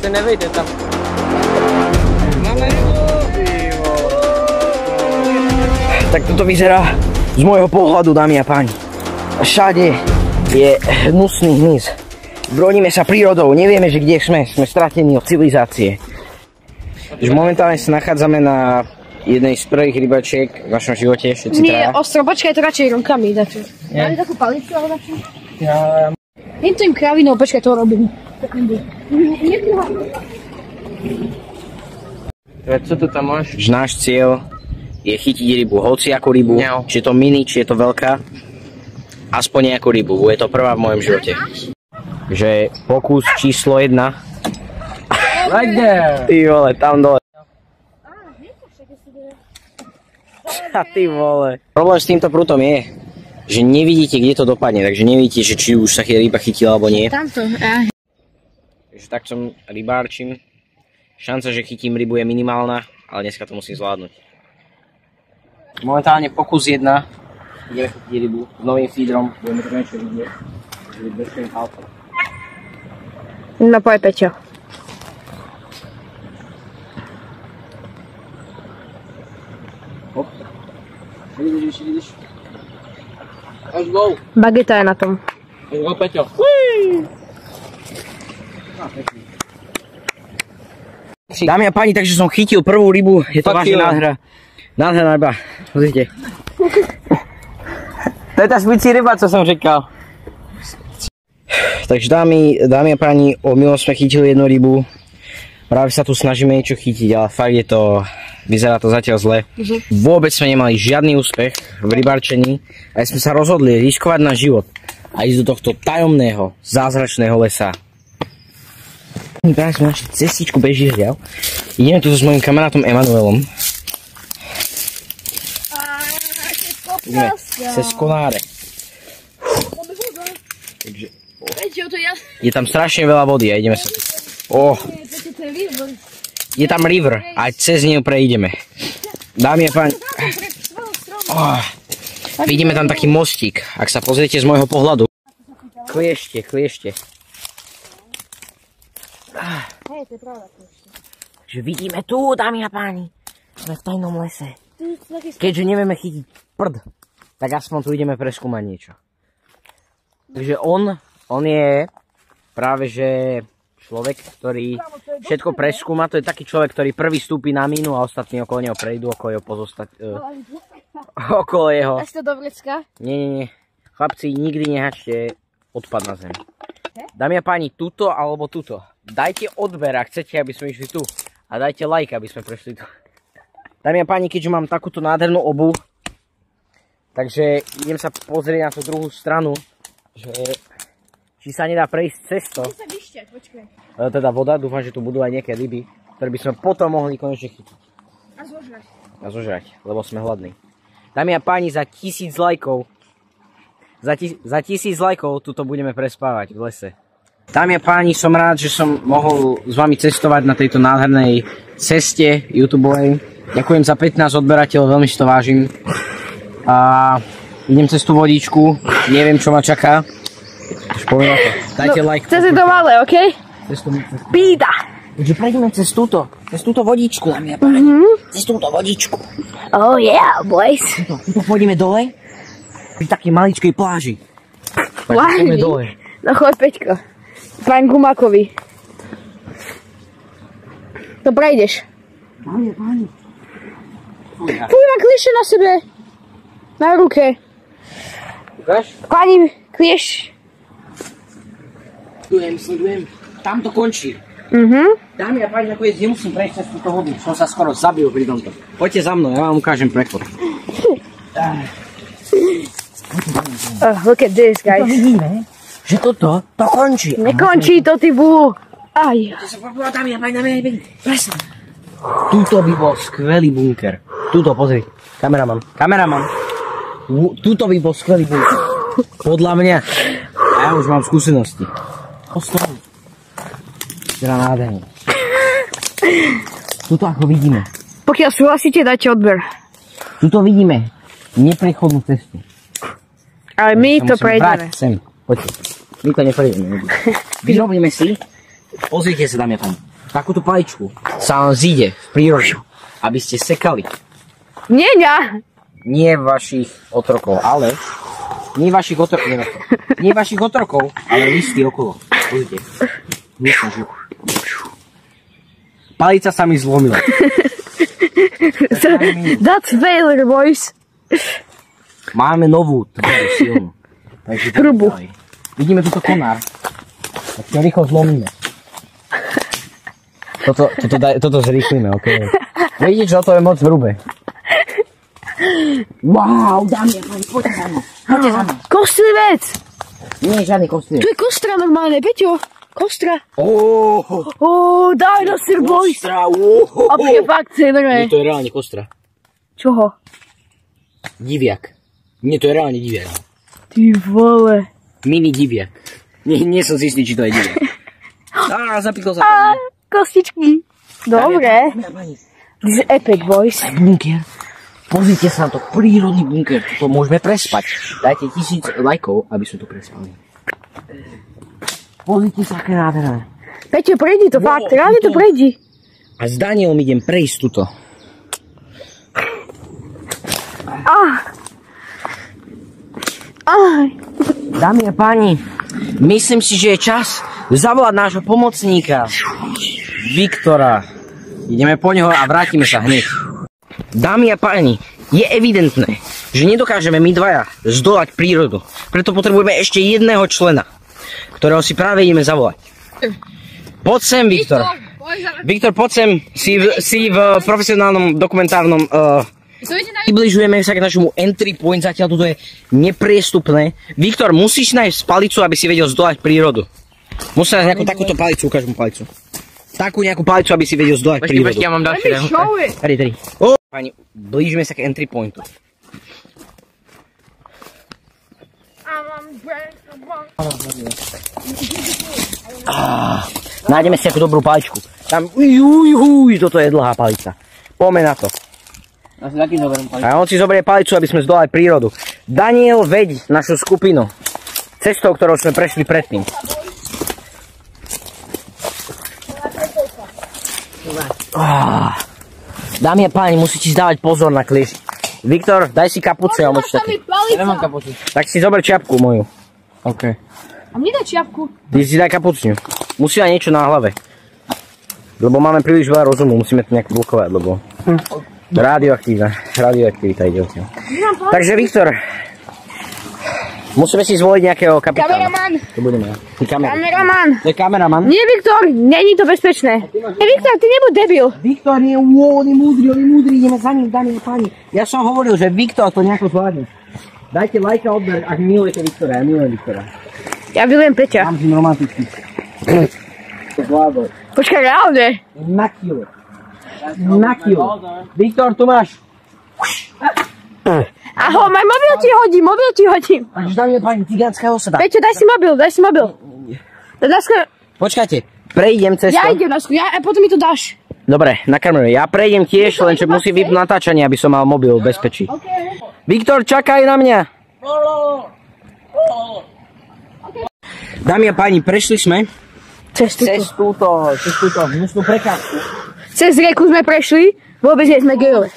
ten nevejde tam. Tak toto vyzerá z môjho pohľadu, dámy a páni. Všade je hnusný hmyz. Broníme sa prírodou, nevieme, že kde sme stratení od civilizácie. Momentálne sa nachádzame na jednej z prvých rybačiek v vašom živote, všetci Nie, ostro, počkaj, to radšej rukami dačo. Máme takú palicu, ale dačo? Týmto im kravinou, počkaj, to robím. Co tu tam máš? Náš cieľ je chytiť rybu, hociakú rybu, či je to mini, či je to veľká. Aspoň nejakú rybu, bude to prvá v mojom živote. Že pokus číslo 1. Right there! Ty vole, tam dole. A ty vole. Problém s týmto prútom je, že nevidíte, kde to dopadne, takže nevidíte, že či už sa ryba chytila alebo nie. Tamto, Takže tak som rybárčim. Šanca, že chytím rybu je minimálna, ale dneska to musím zvládnuť. Momentálne pokus 1. Ideme chytiť rybu s novým feedrom, budeme to niečo vidieť. Držím palcom. No poď, Peťo. Hop. Vidíš. Až go. Bageta je na tom. Až go, Peťo. Dámy a páni, takže som chytil prvú rybu, je to vážne nádhera. Nádherná ryba, pozrite. To je tá špicí ryba, co som říkal. Takže dámy a páni, omylom sme chytili jednu rybu. Práve sa tu snažíme niečo chytiť, ale fakt je to, vyzerá to zatiaľ zle. Vôbec sme nemali žiadny úspech v rybarčení a sme sa rozhodli riskovať na život a ísť do tohto tajomného, zázračného lesa. Práve sme našli cestičku bez žihľav. Ideme tu s mojím kamarátom Emanuelom. Ideme cez konáre. Takže, je tam strašne veľa vody a ideme sa tu. Je tam river a cez neho prejdeme. Dámy a páni. Vidíme tam taký mostík. Ak sa pozriete z môjho pohľadu. Kliešte. Takže vidíme tu, dámy a páni. Sme v tajnom lese. Keďže nevieme chytiť prd, tak aspoň tu ideme preskúmať niečo. Takže on je práve že človek, ktorý všetko preskúma. To je taký človek, ktorý prvý vstúpi na mínu a ostatní okolo neho prejdú, okolo jeho. Až to do vrecka? Nie. Chlapci, nikdy nehačte odpad na zem. Dámy a páni, tuto alebo tuto. Dajte odber, ak chcete, aby sme išli tu. A dajte like, aby sme prešli tu. Dámy a páni, keďže mám takúto nádhernú obuv, takže idem sa pozrieť na tú druhú stranu, že či sa nedá prejsť cez to. Teda voda, dúfam, že tu budú aj nejaké ryby, ktoré by sme potom mohli konečne chytiť. A zožrať, lebo sme hladní. Dámy a páni, za 1000 lajkov, za 1000 lajkov tuto budeme prespávať v lese. Dámy a páni, som rád, že som mohol s vami cestovať na tejto nádhernej ceste YouTubeovej. Ďakujem za 15 odberateľov, veľmi si to vážim. A idem cez tú vodičku, neviem čo ma čaká. Dajte like. Cez to malé, okej? Pída! Takže prejdeme cez túto vodičku, dámy a páni. Cez túto vodičku. Oh yeah, boys. Tuto pôjdeme dole, pri takej maličkej pláži. Pôjdeme dole. No choď, Peťko. Pán Gumákovi. To prejdeš. Dámy a páni. Fuj, má kliše na sebe. Na ruke. Ukáž? Pani, klieš. Sledujem. Tam to končí. Dámy a páni, nakoniec nemusím prejsť cez túto vodu. Som sa skoro zabil pri tomto. Poďte za mnou, ja vám ukážem prechod. Look at this, guys. To vidíme, že toto to končí. Nekončí to, ty bú. Aj. Dámy a páni, presne. Tuto by bol skvelý bunker. Tuto, pozri. Kameraman. Tuto by bol skvelý bunker. Podľa mňa. Ja už mám skúsenosti. Postavu. Teda nádherný. Tuto ako vidíme. Pokiaľ súhlasíte, dajte odber. Tuto vidíme neprechodnú cestu. Ale my to prejdeme. Sem, poďte. My to neprejdeme. Vyrobíme si. Pozrite sa, dámy a páni. takúto paličku sa vám zíde v prírode, aby ste sekali. Nie, ja. Nie vašich otrokov, ale... Nie vašich otrokov, ale listy okolo. Pozrite. Palica sa mi zlomila. That's failure, boys. Máme novú, tvrdú, silnú. Takže Hrubu. vidíme túto konár. Tak to rýchlo zlomíme. Toto zrýchlíme, okej. Vidíte, že to je moc hrubé. Wow, dámy a páni, poďte za mnou. Kostlivec. Nie je žiadny kostlivec. Tu je kostra normálne, Peťo. Kostra. Dinosaur, boys. Kostra, A počkej, fakt, Nie, to je reálne kostra. Čoho? Diviak. Nie, to je reálne diviak. Ty vole. Mini diviak. Nie som si istý, či to je diviak. Zapikol sa tam. Kostičky. Dobre. This is epic, boys. Bunker. Pozrite sa na to, prírodný bunker. To môžeme prespať. Dajte 1000 lajkov, aby sme to prespali. Pozrite sa, aké nádherné. Peťo, prejdi to fakt, reálne to prejdi. A s Danielom idem prejsť tuto. Dámy a páni, myslím si, že je čas zavolať nášho pomocníka, Viktora. Ideme po neho a vrátime sa hneď. Dámy a páni, je evidentné, že nedokážeme my dvaja zdolať prírodu. Preto potrebujeme ešte jedného člena, ktorého si práve ideme zavolať. Poď sem, Viktor. Viktor, poď sem. Si v profesionálnom dokumentárnom... Približujeme sa k našemu entry point, zatiaľ toto je nepriestupné. Viktor, musíš nájsť palicu, aby si vedel zdolať prírodu. Musíš nájsť nejakú takúto palicu, ukáž mu palicu. Takú nejakú palicu, aby si vedel zdolať prírodu. Počkej, ja mám ďalšie. Tady. Pani, blížime sa k entry pointu. Nájdeme si takú dobrú paličku. Tam, toto je dlhá palica. Poďme na to. Ja si taký zoberiem palicu. A on si zoberie palicu, aby sme zdolali prírodu. Daniel, veď našu skupinu cestou, ktorou sme prešli predtým. Dámy a páni, musíte si dávať pozor na kliešť. Viktor, daj si kapucu, ja Ja nemám kapucu. Tak si zober čiapku moju. OK. A mne daj čiapku. Ty si daj kapucňu. Musí dať niečo na hlave. Lebo máme príliš veľa rozumu, musíme to nejak blokovať, lebo... Radioaktivita ide odtiaľ. Takže Viktor, musíme si zvoliť nejakého kapitána. Kameraman. To budeme ja. Kameraman. To je kameraman. Nie, Viktor, není to bezpečné. Viktor, ty nebuď debil. Viktor je múdry, ideme za ním, dámy a páni. Ja som hovoril, že Viktor to nejako zvládne. Dajte like a odber, ak milujete Viktora, ja milujem Viktora. Ja milujem Peťa. Mám s ním romantický. To zvládol. Počkaj, reálne. Na kilo. Viktor, tu máš. Ahoj, mobil ti hodím. Takže dámy a páni, cigánska osada. Peťo, daj si mobil. Počkajte, prejdem cestou. Ja idem na skúšku, a potom mi to dáš. Dobre, na kameru. Ja prejdem tiež, lenže musím vypnúť natáčanie, aby som mal mobil v bezpečí. Viktor, čakaj na mňa. Dámy a páni, prešli sme Cez túto hnusnú prekážku. Cez rieku sme prešli, vôbec nie sme gejové.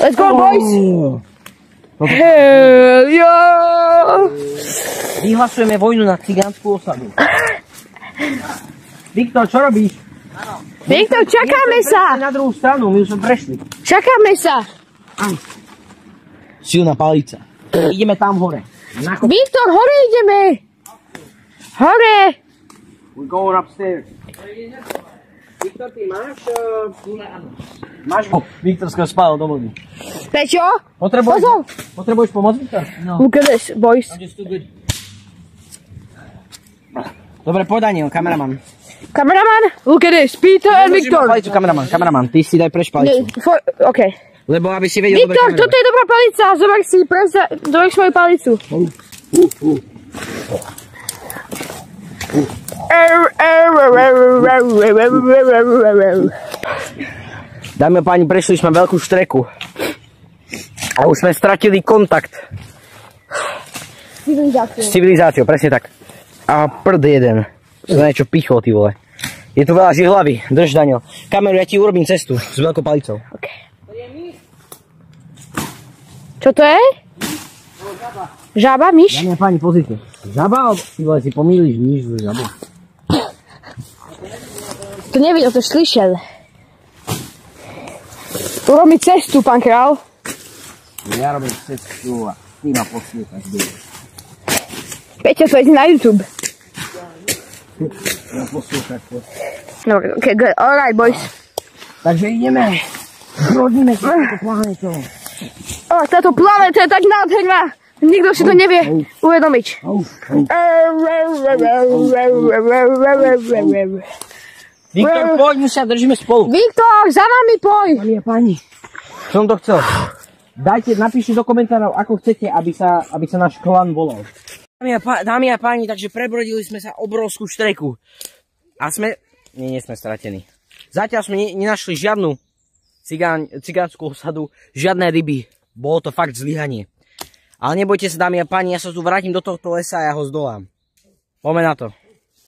Let's go, boys! Hell yeah! Vyhlasujeme vojnu na cigánsku osadu. Viktor, čo robíš? Viktor, čakáme sa! Na druhú stranu, my už sme prešli. Čakáme sa! Silná palica. Ideme tam hore. Viktor, hore ideme! Hore! We're going upstairs. Viktor, ty máš... Viktor skôr spal do vody. Peťo? Potrebuješ pomoc, Viktor? No. Look at this, boys. Dobre, poď Daniel, kameraman. Kameraman, look at this, Peter and Viktor. Palicu, kameraman, ty si daj preč palicu. OK. Lebo aby si vedel... Viktor, toto je dobrá palica, zober si moju palicu. Dámy a páni, prešli sme veľkú štreku. A už sme stratili kontakt. S civilizáciou, presne tak. A prd jeden. Som niečo pichol, ty vole. Je tu veľa žihlavy. Drž, Daňo. Kameru, ja ti urobím cestu s veľkou palicou. OK. Čo to je? Žaba, myš? Dámy a páni, pozrite. Žaba, alebo si pomýliš myš s žabou? To nevidel, to slyšel. Urobí cestu, pán král. Ja robím cestu a ty ma poslúchaš. Peťa, to je na YouTube. Ja poslúchaš. Dobre, OK, good. Alright, boys. Takže ideme. Zrodíme sa túto planetou. Táto planéta je tak nádherná. Nikto si to nevie uvedomiť. Viktor, poď, my sa držíme spolu. Viktor, za nami poď. Dámy a páni, som to chcel. Napíšte do komentárov, ako chcete, aby sa náš klan volal. Dámy a páni, takže prebrodili sme sa obrovskú štreku. A nie sme stratení. Zatiaľ sme nenašli žiadnu cigánsku osadu, žiadne ryby. Bolo to fakt zlyhanie. Ale nebojte sa, dámy a páni, ja sa tu vrátim do tohto lesa a ja ho zdolám. Poďme na to.